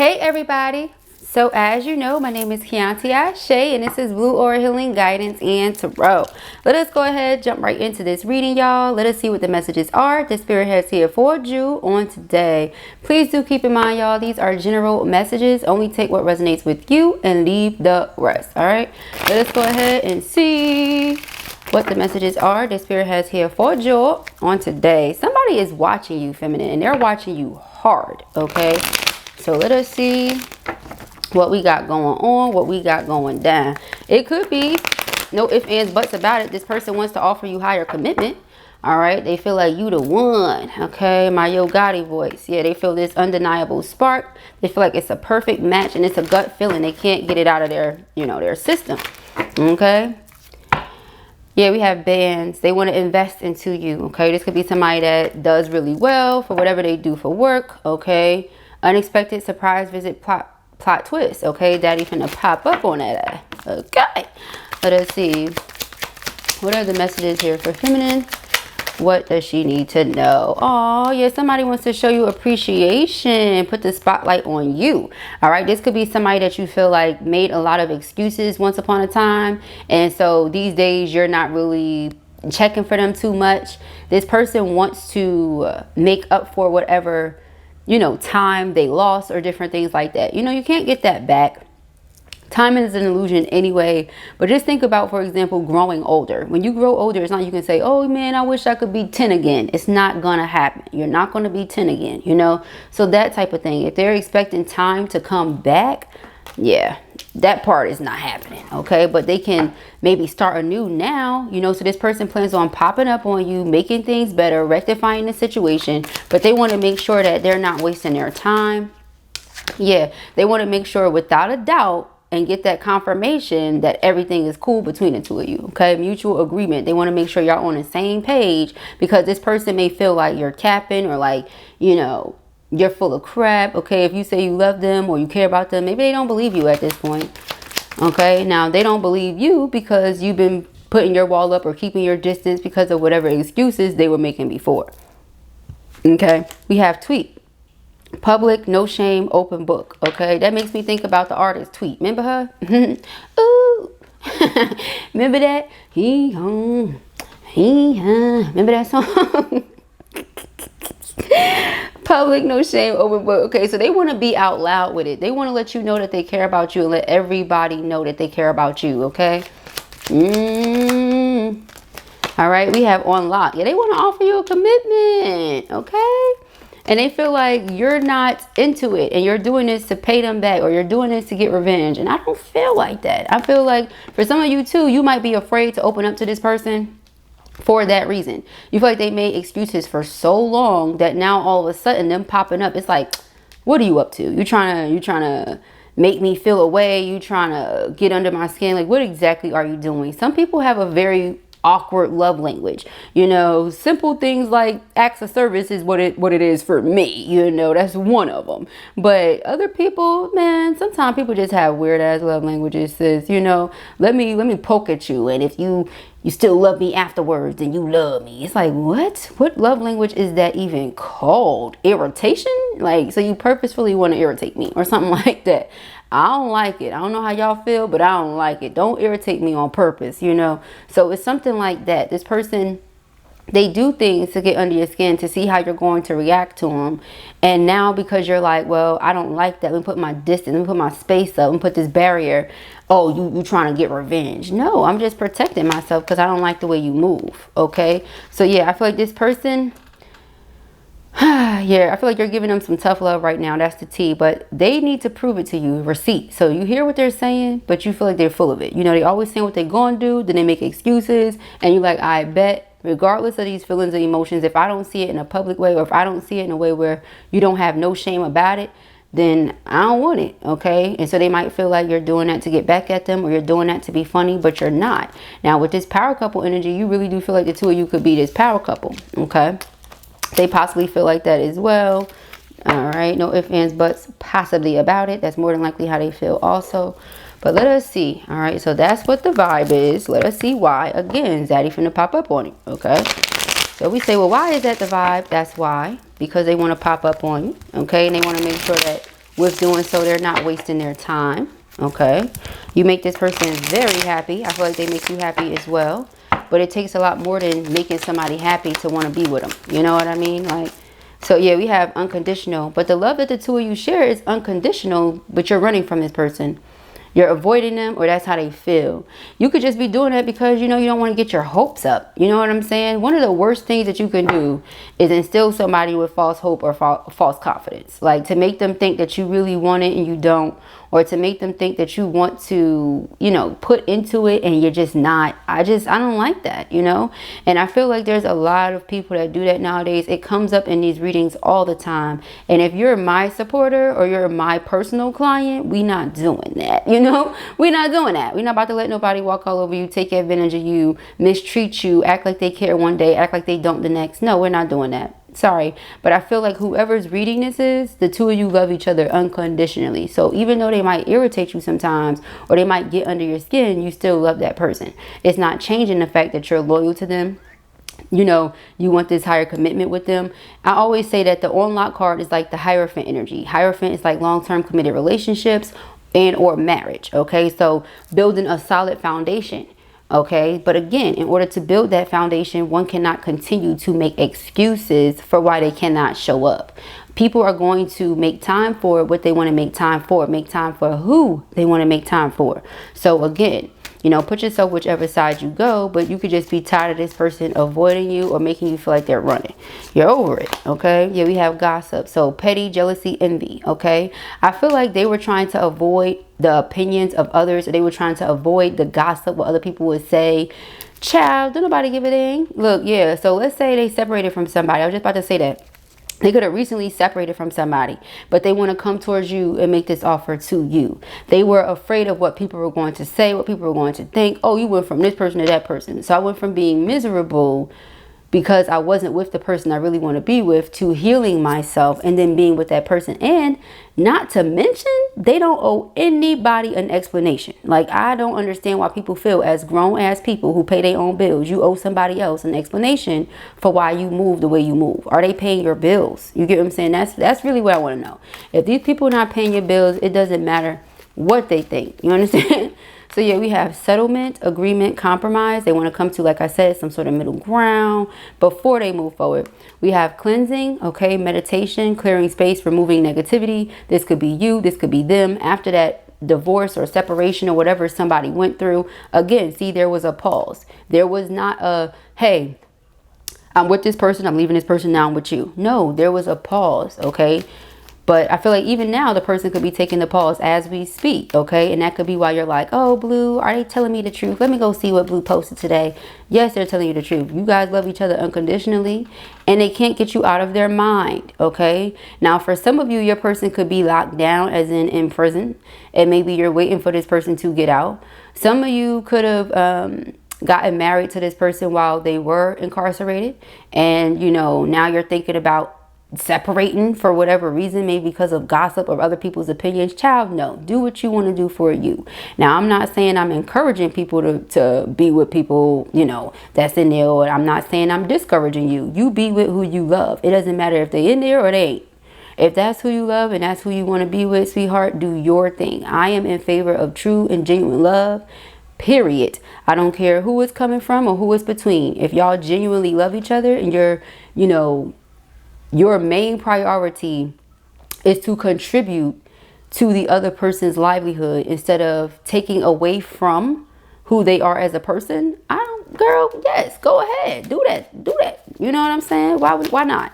Hey everybody, so as you know, my name is Kianti Ayshea and this is Blue Aura Healing Guidance and Tarot. Let us go ahead, jump right into this reading, y'all. Let us see what the messages are the Spirit has here for you on today. Please do keep in mind, y'all, these are general messages. Only take what resonates with you and leave the rest, all right? Let us go ahead and see what the messages are the Spirit has here for you on today. Somebody is watching you, feminine, and they're watching you hard, okay? So let us see what we got going on, what we got going down. It could be no ifs, ands, buts about it. This person wants to offer you higher commitment. All right. They feel like you the one. Okay. My Yo Gotti voice. Yeah. They feel this undeniable spark. They feel like it's a perfect match and it's a gut feeling. They can't get it out of their, their system. Okay. Yeah, we have bands. They want to invest into you. Okay. This could be somebody that does really well for whatever they do for work. Okay. Unexpected surprise visit plot twist. Okay, daddy finna pop up on that. Okay, let us see. What are the messages here for feminine? What does she need to know? Oh, yeah, somebody wants to show you appreciation. Put the spotlight on you. All right, this could be somebody that you feel like made a lot of excuses once upon a time. And so these days you're not really checking for them too much. This person wants to make up for whatever time they lost or different things like that. You can't get that back. Time is an illusion anyway. But just think about, for example, growing older. When you grow older, it's not you can say, oh man, I wish I could be 10 again. It's not gonna happen. You're not gonna be 10 again, So that type of thing. If they're expecting time to come back, yeah, that part is not happening. Okay, but they can maybe start anew now, so this person plans on popping up on you, making things better, rectifying the situation, but they want to make sure that they're not wasting their time. Yeah, they want to make sure without a doubt and get that confirmation that everything is cool between the two of you. Okay, mutual agreement. They want to make sure y'all on the same page, because this person may feel like you're capping or like, you're full of crap. Okay, if you say you love them or you care about them, maybe they don't believe you at this point. Okay, now they don't believe you because you've been putting your wall up or keeping your distance because of whatever excuses they were making before. Okay, we have tweet. Public, no shame, open book. Okay, that makes me think about the artist Tweet. Remember her? Ooh. Remember that? Remember that song? Public, no shame, open book. Okay, so they want to be out loud with it. They want to let you know that they care about you and let everybody know that they care about you. Okay. All right, we have on lock. Yeah, they want to offer you a commitment. Okay, and they feel like you're not into it and you're doing this to pay them back or you're doing this to get revenge. And I don't feel like that. I feel like for some of you too, you might be afraid to open up to this person for that reason. You feel like they made excuses for so long that now all of a sudden them popping up, it's like, what are you up to? You trying to make me feel away? You trying to get under my skin? Like, what exactly are you doing? Some people have a very awkward love language. Simple things like acts of service is what it is for me. That's one of them. But other people, man, sometimes people just have weird ass love languages. Says, let me poke at you, and if you still love me afterwards, then you love me. It's like, what love language is that even called? Irritation? Like, so you purposefully want to irritate me or something like that. I don't like it. I don't know how y'all feel, but I don't like it. Don't irritate me on purpose, So it's something like that. This person, they do things to get under your skin to see how you're going to react to them. And now because you're like, well, I don't like that. Let me put my distance. Let me put my space up. Let me put this barrier. Oh, you trying to get revenge. No, I'm just protecting myself because I don't like the way you move. Okay. So yeah, I feel like this person, yeah, I feel like you're giving them some tough love right now. That's the T, but they need to prove it to you. Receipt. So you hear what they're saying, but you feel like they're full of it. They always saying what they're going to do. Then they make excuses and you're like, I bet, regardless of these feelings and emotions, if I don't see it in a public way or if I don't see it in a way where you don't have no shame about it, then I don't want it. Okay. And so they might feel like you're doing that to get back at them or you're doing that to be funny, but you're not. Now with this power couple energy, you really do feel like the two of you could be this power couple. Okay. They possibly feel like that as well. All right. No ifs, ands, buts possibly about it. That's more than likely how they feel also. But let us see. All right. So that's what the vibe is. Let us see why. Again, Zaddy finna pop up on it. Okay. So we say, well, why is that the vibe? That's why. Because they want to pop up on you. Okay. And they want to make sure that with doing so, they're not wasting their time. Okay, you make this person very happy. I feel like they make you happy as well, but it takes a lot more than making somebody happy to want to be with them. You know what I mean? Like, so yeah, we have unconditional, but the love that the two of you share is unconditional, but you're running from this person. You're avoiding them, or that's how they feel. You could just be doing that because, you know, you don't want to get your hopes up. You know what I'm saying? One of the worst things that you can do is instill somebody with false hope or false confidence. Like, to make them think that you really want it and you don't, or to make them think that you want to, you know, put into it and you're just not. I don't like that, you know? And I feel like there's a lot of people that do that nowadays. It comes up in these readings all the time. And if you're my supporter or you're my personal client, we not doing that, you know? We're not doing that. We're not about to let nobody walk all over you, take advantage of you, mistreat you, act like they care one day, act like they don't the next. No, we're not doing that. Sorry, but I feel like whoever's reading this is, the two of you love each other unconditionally. So even though they might irritate you sometimes, or they might get under your skin, you still love that person. It's not changing the fact that you're loyal to them. You know, you want this higher commitment with them. I always say that the on-lock card is like the Hierophant energy. Hierophant is like long-term committed relationships and or marriage. Okay, so building a solid foundation. Okay, but again, in order to build that foundation, one cannot continue to make excuses for why they cannot show up. People are going to make time for what they want to make time for who they want to make time for. So again, you know, put yourself whichever side you go, but you could just be tired of this person avoiding you or making you feel like they're running. You're over it, okay? Yeah, we have gossip. So petty, jealousy, envy, okay? I feel like they were trying to avoid the opinions of others, or they were trying to avoid the gossip, what other people would say. Child, don't nobody give a dang. Look, yeah, so let's say they separated from somebody. I was just about to say that. They could have recently separated from somebody, but they want to come towards you and make this offer to you. They were afraid of what people were going to say, what people were going to think. Oh, you went from this person to that person. So I went from being miserable because I wasn't with the person I really want to be with, to healing myself and then being with that person. And not to mention, they don't owe anybody an explanation. Like, I don't understand why people feel, as grown ass people who pay their own bills, you owe somebody else an explanation for why you move the way you move. Are they paying your bills? You get what I'm saying? That's really what I want to know. If these people are not paying your bills, it doesn't matter what they think. You understand? So yeah, we have settlement, agreement, compromise. They want to come to, like I said, some sort of middle ground before they move forward. We have cleansing, okay, meditation, clearing space, removing negativity. This could be you, this could be them. After that divorce or separation or whatever somebody went through, again, see, there was a pause. There was not a, hey, I'm with this person, I'm leaving this person, now I'm with you. No, there was a pause, okay? But I feel like even now the person could be taking the pause as we speak, okay? And that could be why you're like, oh, Blue, are they telling me the truth? Let me go see what Blue posted today. Yes, they're telling you the truth. You guys love each other unconditionally, and they can't get you out of their mind, okay? Now, for some of you, your person could be locked down, as in prison, and maybe you're waiting for this person to get out. Some of you could have gotten married to this person while they were incarcerated, and, you know, now you're thinking about separating for whatever reason, maybe because of gossip or other people's opinions. Child, no, do what you want to do for you. Now, I'm not saying I'm encouraging people to be with people, you know, that's in there, or I'm not saying I'm discouraging you. You be with who you love. It doesn't matter if they in there or they ain't. If that's who you love and that's who you want to be with, sweetheart, do your thing. I am in favor of true and genuine love, period. I don't care who it's coming from or who it's between. If y'all genuinely love each other and you're, you know, your main priority is to contribute to the other person's livelihood instead of taking away from who they are as a person. Girl, yes, go ahead. Do that. You know what I'm saying? Why not?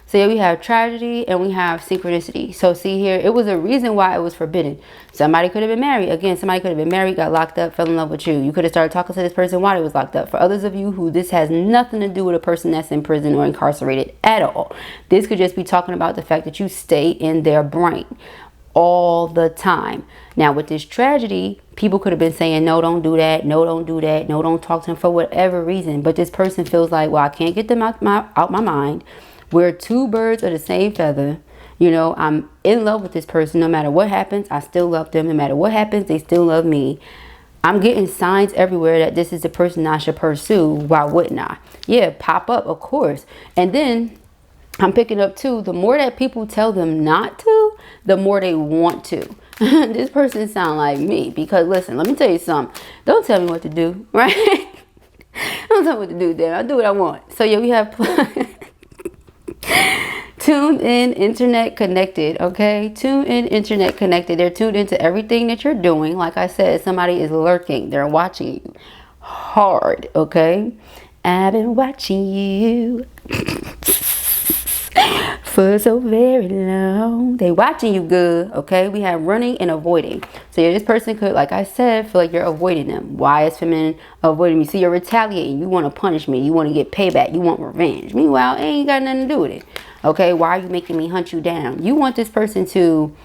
So yeah, we have tragedy and we have synchronicity. So see here, it was a reason why it was forbidden. Somebody could have been married. Again, somebody could have been married, got locked up, fell in love with you. You could have started talking to this person while they was locked up. For others of you who this has nothing to do with a person that's in prison or incarcerated at all. This could just be talking about the fact that you stay in their brain all the time. Now with this tragedy, people could have been saying, no, don't do that. No, don't do that. No, don't talk to them for whatever reason. But this person feels like, well, I can't get them out my mind. We're two birds of the same feather. You know, I'm in love with this person. No matter what happens, I still love them. No matter what happens, they still love me. I'm getting signs everywhere that this is the person I should pursue. Why wouldn't I? Yeah, pop up, of course. And then I'm picking up too, the more that people tell them not to, the more they want to. This person sound like me, because listen, let me tell you something. Don't tell me what to do, right? Don't tell me what to do, then I'll do what I want. So yeah, we have tuned in, internet connected. Okay, tuned in, internet connected. They're tuned into everything that you're doing. Like I said, somebody is lurking. They're watching you hard. Okay, I've been watching you for so very long. They watching you good. Okay, we have running and avoiding. So yeah, this person could, like I said, feel like you're avoiding them. Why is feminine avoiding me? So you're retaliating. You want to punish me. You want to get payback. You want revenge. Meanwhile, it ain't got nothing to do with it. Okay, why are you making me hunt you down? You want this person to,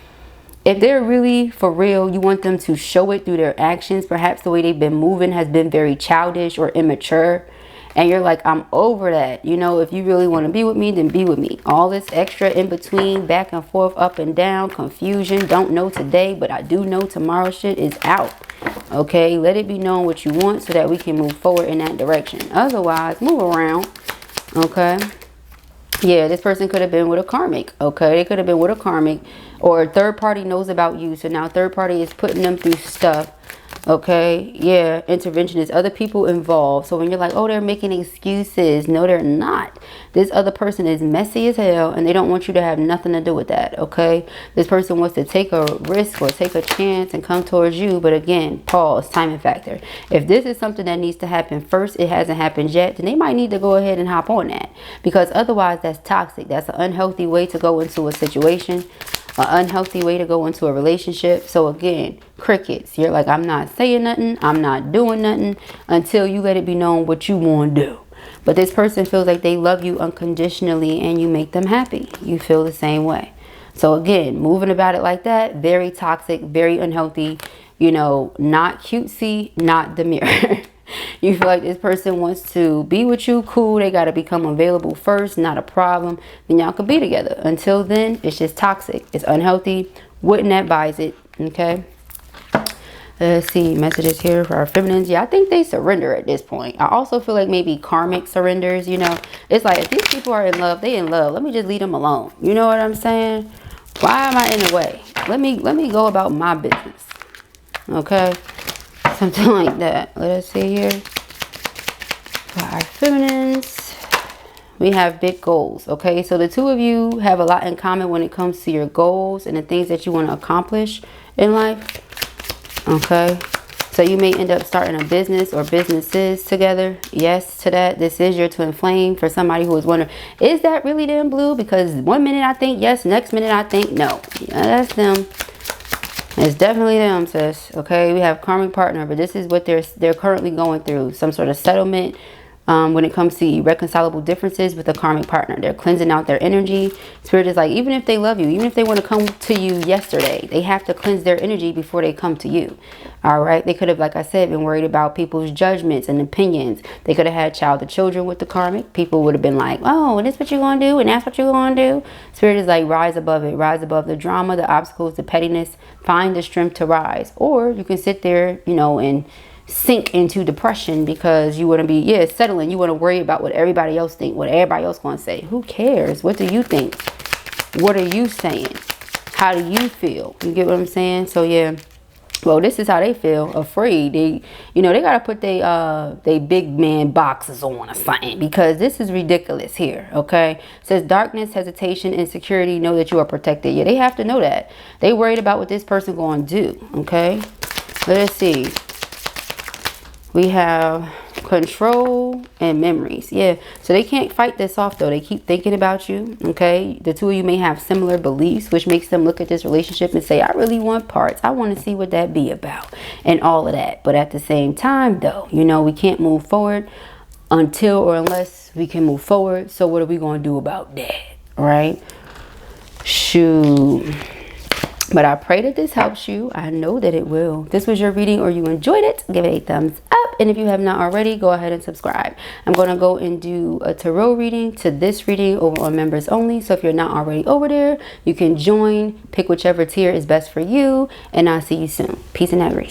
if they're really for real, you want them to show it through their actions. Perhaps the way they've been moving has been very childish or immature. And you're like, I'm over that. You know, if you really want to be with me, then be with me. All this extra in between, back and forth, up and down, confusion, don't know today, but I do know tomorrow shit is out. Okay, let it be known what you want so that we can move forward in that direction. Otherwise, move around. Okay. Yeah, this person could have been with a karmic. Okay, they could have been with a karmic, or a third party knows about you. So now third party is putting them through stuff. Okay, yeah, intervention is other people involved. So when you're like, oh, they're making excuses, no, they're not. This other person is messy as hell, and they don't want you to have nothing to do with that. Okay, this person wants to take a risk or take a chance and come towards you, but again, pause, timing factor. If this is something that needs to happen first, it hasn't happened yet, then they might need to go ahead and hop on that, because otherwise that's toxic. That's an unhealthy way to go into a situation, an unhealthy way to go into a relationship. So again, crickets. You're like, I'm not saying nothing, I'm not doing nothing until you let it be known what you want to do. But this person feels like they love you unconditionally and you make them happy. You feel the same way. So again, moving about it like that, very toxic, very unhealthy, you know, not cutesy, not demure. You feel like this person wants to be with you, cool, they got to become available first, not a problem, then y'all could be together. Until then, it's just toxic, it's unhealthy, wouldn't advise it. Okay, let's see, messages here for our feminines. Yeah, I think they surrender at this point. I also feel like maybe karmic surrenders. You know, it's like, if these people are in love, they in love, let me just leave them alone. You know what I'm saying? Why am I in the way? Let me go about my business. Okay, something like that. Let us see here. For our feminines, we have big goals. Okay, so the two of you have a lot in common when it comes to your goals and the things that you want to accomplish in life. Okay, so you may end up starting a business or businesses together. Yes to that. This is your twin flame. For somebody who is wondering, is that really them, Blue? Because one minute I think yes, next minute I think no. Yeah, that's them. It's definitely them, sis. Okay, we have karmic partner, but this is what they're currently going through. Some sort of settlement when it comes to irreconcilable differences with a karmic partner. They're cleansing out their energy. Spirit is like, even if they love you, even if they want to come to you yesterday, they have to cleanse their energy before they come to you. All right, they could have, like I said, been worried about people's judgments and opinions. They could have had child or children with the karmic. People would have been like, oh, and this what you're gonna do, and that's what you're gonna do. Spirit is like, rise above it, rise above the drama, the obstacles, the pettiness. Find the strength to rise. Or you can sit there, you know, and sink into depression because you want to be settling. You want to worry about what everybody else think, what everybody else going to say. Who cares? What do you think? What are you saying? How do you feel? You get what I'm saying? So yeah, well, this is how they feel, afraid. They, you know, they got to put they big man boxes on or something, because this is ridiculous here. Okay, it says darkness, hesitation, insecurity. Know that you are protected. Yeah, they have to know that. They worried about what this person going to do. Okay, let us see. We have control and memories. Yeah, so they can't fight this off though. They keep thinking about you. Okay, the two of you may have similar beliefs, which makes them look at this relationship and say, I really want parts. I want to see what that be about and all of that. But at the same time though, you know, we can't move forward until or unless we can move forward. So what are we going to do about that? Right? Shoot. But I pray that this helps you. I know that it will. If this was your reading or you enjoyed it, give it a thumbs up. And if you have not already, go ahead and subscribe. I'm going to go and do a tarot reading to this reading over on members only. So if you're not already over there, you can join, pick whichever tier is best for you. And I'll see you soon. Peace and grace.